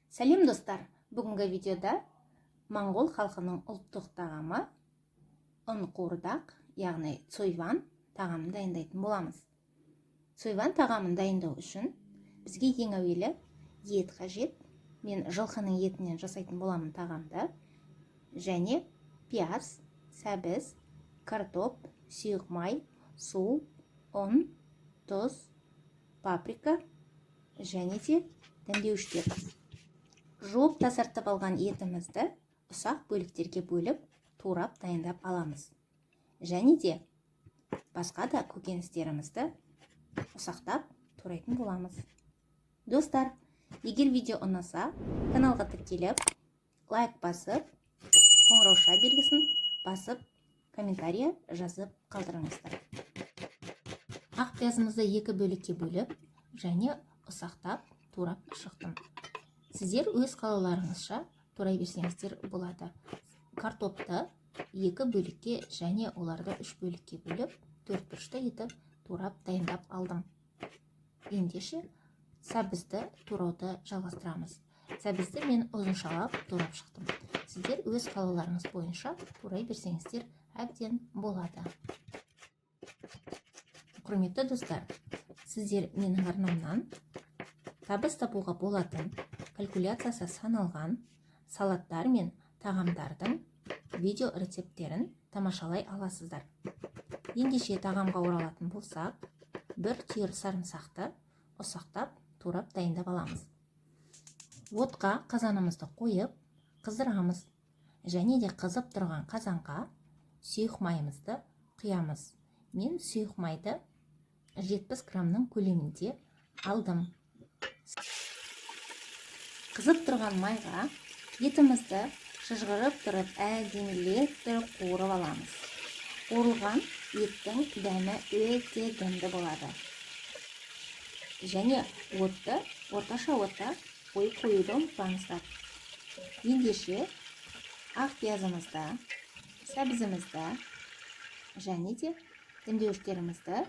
Сәлем достар, бүгінгі видеода моңғол халқының ұлттық тағамы ұн-қуырдақ, яғни цойван тағамын дайындайтын боламыз. Цойван тағамын дайындау үшін бізге ең әуелі ет қажет. Мен жылқының етінен жасайтын боламын тағамды. Және пияз, сәбіз, картоп, сұйық май, су, ұн, тұз, паприка және де дәмдеуіштер. Жуып тазартып алған етімізді ұсақ бөліктерге бөліп, турап дайындап аламыз. Және де басқа да көкөністерімізді ұсақтап турайтын боламыз. Достар, егер видео ұнаса, каналға тіркеліп, лайк басып, қоңырауша белгісін басып, комментария жазып қалдырыңыздар. Ақ пиязымызды екі бөлікке бөліп, және ұсақтап турап шықтым. Сіздер өз қалауларыңызша турай берсеңіздер болады. Картопты екі бөлікке және оларды үш бөлікке бөліп, төрт бұрышты етіп турап дайындап алдым. Ендеше сәбізді турауды жалғастырамыз. Сәбізді мен ұзыншалап турап шықтым. Сіздер өз қалауларыңыз бойынша турай берсеңіздер әбден болады. Құрметті достар, сіздер менің арнамнан табыс табуға болатын калькуляциясы саналған салаттар мен тағамдардың видео рецепттерін тамашалай аласыздар. Ендеше тағамға оралатын болсақ, бір түйір сарымсақты ұсақтап турап дайындап аламыз. Отқа қазанымызды қойып, қыздырамыз. Және де қызып тұрған қазанға сұйық майымызды құямыз. Мен сұйық майды 70 грамның көлемінде алдым. Қызып тұрған майға етімізді шыжғырып тұрып, әдемілеп тұрып қуырып аламыз. Қуырылған еттің дәмі өте дәмді болады. Және отты орташа отта қоюды ұмытпаңыздар. Ендеше ақ пиязымызды, сәбізімізді және де дәмдеуіштерімізді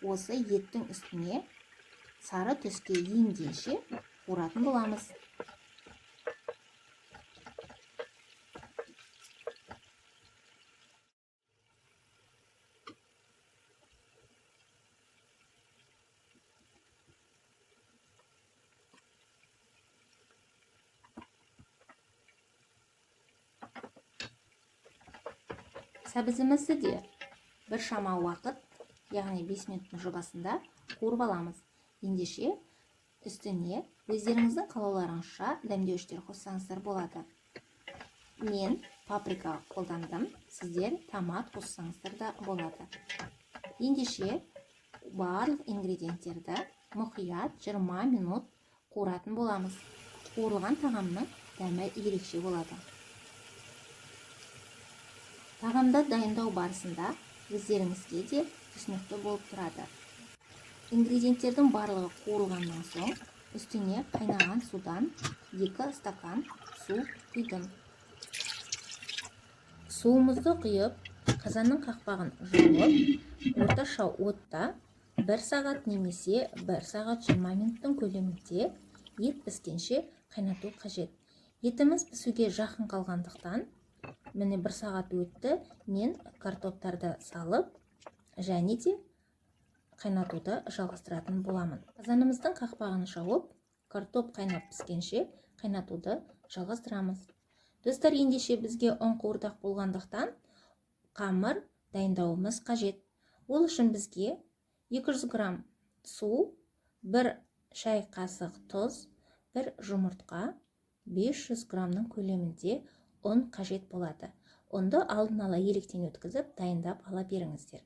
осы еттің үстіне сары түске енгенше қуыратын боламыз. Сәбізімізді де бір шама уақыт, яғни 5 минуттың жобасында қуырып аламыз. Ендеше үстіне өздеріңіздің қалауларыңызша дәмдеуіштер қоссаңыздар болады. Мен паприка қолдандым, сіздер томат қоссаңыздар да болады. Ендеше барлық ингредиенттерді мұқият 20 минут қуыратын боламыз. Қуырылған тағамның дәмі ерекше болады. Тағамды дайындау барысында өздеріңізге де түсінікті болып тұрады. Ингредиенттердің барлығы қуырылғаннан соң үстіне қайнаған судан 2 стакан су құйдым. Суымызды құйып, қазанның қақпағын жауып, орташа отта 1 сағат немесе 1 сағат 20 минуттың көлемінде ет піскенше қайнату қажет. Етіміз пісуге жақын қалғандықтан, міне 1 сағат өтті, мен картоптарды салып, және де қайнатуды жалғастыратын боламын. Қазанымыздың қақпағын жауып, картоп қайнап піскенше қайнатуды жалғастырамыз. Достар, ендеше бізге ұн-қуырдақ болғандықтан қамыр дайындауымыз қажет. Ол үшін бізге 200 грамм су, 1 шай қасық тұз, 1 жұмыртқа, 500 грамның көлемінде ұн қажет болады. Ұнды алдын ала електен өткізіп, дайындап ала беріңіздер.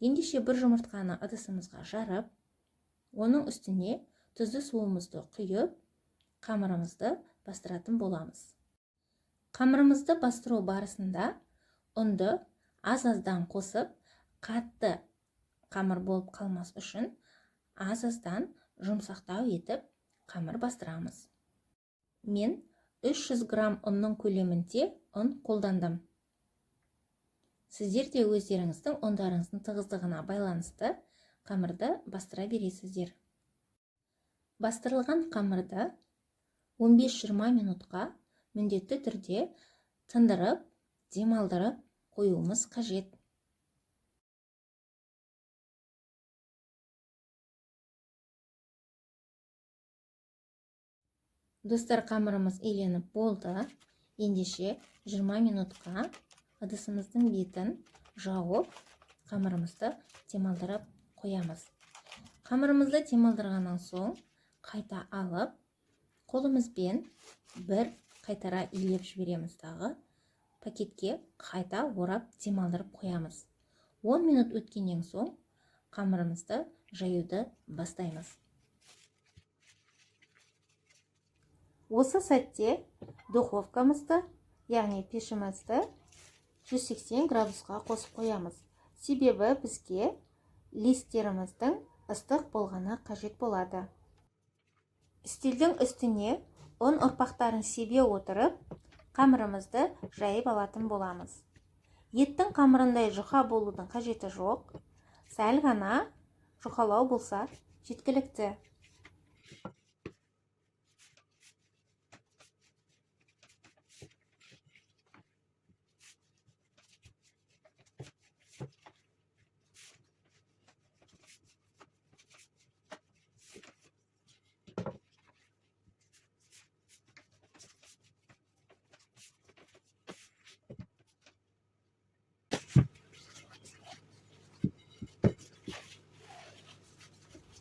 Ендеше бір жұмыртқаны ыдысымызға жарып, оның үстіне тұзды суымызды құйып, қамырымызды бастыратын боламыз. Қамырымызды бастыру барысында ұнды аз-аздан қосып, қатты қамыр болып қалмас үшін аз-аздан жұмсақтау етіп қамыр бастырамыз. Мен 300 грамм ұнның көлемінде ұн қолдандым. Сіздер де өздеріңіздің ұндарыңыздың тығыздығына байланысты қамырды бастыра бересіздер. Бастырылған қамырды 15-20 минутқа міндетті түрде тындырып, демалдырып қоюымыз қажет. Достар, қамырымыз еленіп болды. Ендеше 20 минутқа ыдысымыздың бетін жауып, қамырымызды демалдырып қоямыз. Қамырымызды демалдырғаннан соң қайта алып, қолымызбен бір қайтара илеп жібереміз дағы. Пакетке қайта орап демалдырып қоямыз. 10 минут өткеннен соң қамырымызды жаюды бастаймыз. Осы сәтте духовкамызды, яғни пешімізді 180 градусқа қосып қоямыз. Себебі бізге листеріміздің ыстық болғаны қажет болады. Үстелдің үстіне ұн ұрпақтарын себе отырып, қамырымызды жайып алатын боламыз. Еттің қамырындай жұқа болудың қажеті жоқ. Сәл ғана жұқалау болса жеткілікті.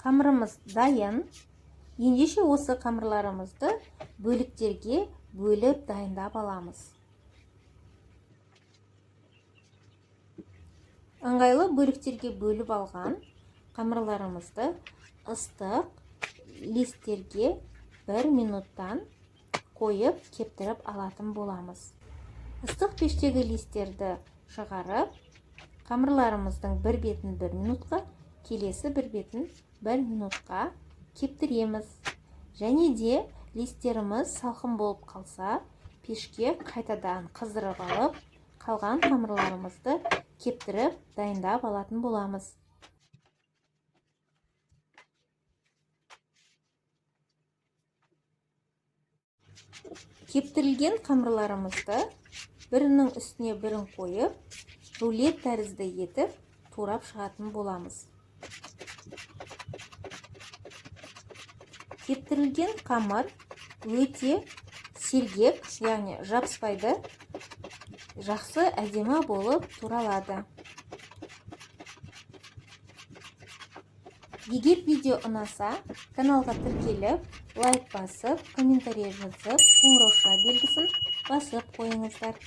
Қамырымыз дайын. Ендеше осы қамырларымызды бөліктерге бөліп дайындап аламыз. Ыңғайлы бөліктерге бөліп алған қамырларымызды ыстық листерге 1 минуттан қойып кептіріп алатын боламыз. Ыстық пештегі листерді шығарып, қамырларымыздың бір бетін 1 минутқа, келесі бір бетін 1 минутқа кептіреміз. Және де листеріміз салқын болып қалса, пешке қайтадан қыздырып алып, қалған қамырларымызды кептіріп дайындап алатын боламыз. Кептірілген қамырларымызды бірінің үстіне бірін қойып, рулет тәрізді етіп турап шығатын боламыз. Кептірілген қамыр өте сергек, яғни жабыспайды, жақсы әдемі болып туралады. Егер видео ұнаса, каналға тіркеліп, лайк басып, комментарий жазып, қоңырауша белгісін басып қойыңыздар.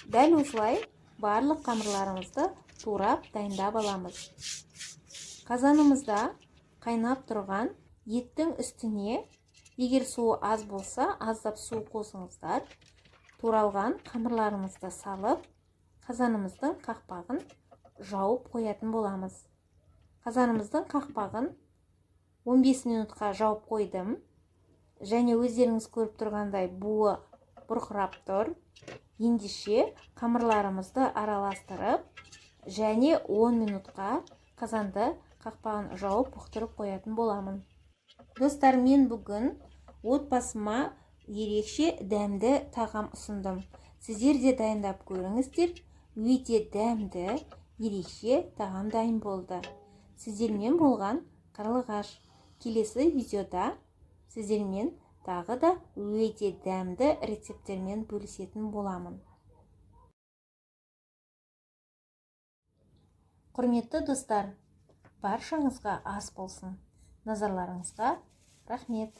Дәл осылай барлық қамырларымызды турап дайындап аламыз. Қазанымызда қайнап тұрған еттің үстіне, егер суы аз болса, аздап су қосыңыздар. Туралған қамырларымызды салып, қазанымыздың қақпағын жауып қоятын боламыз. Қазанымыздың қақпағын 15 минутқа жауып қойдым. Және өздеріңіз көріп тұрғандай буы бұрқырап тұр. Ендеше қамырларымызды араластырып, және 10 минутқа қазанды қақпағын жауып бұқтырып қоятын боламын. Достар, мен бүгін отбасыма ерекше дәмді тағам ұсындым. Сіздер де дайындап көріңіздер. Өте дәмді, ерекше тағам дайын болды. Сіздермен болған Қарлығаш. Келесі видеода сіздермен тағы да өте дәмді рецепттермен бөлісетін боламын. Құрметті достар, баршаңызға ас болсын. Назарларыңызға рахмет.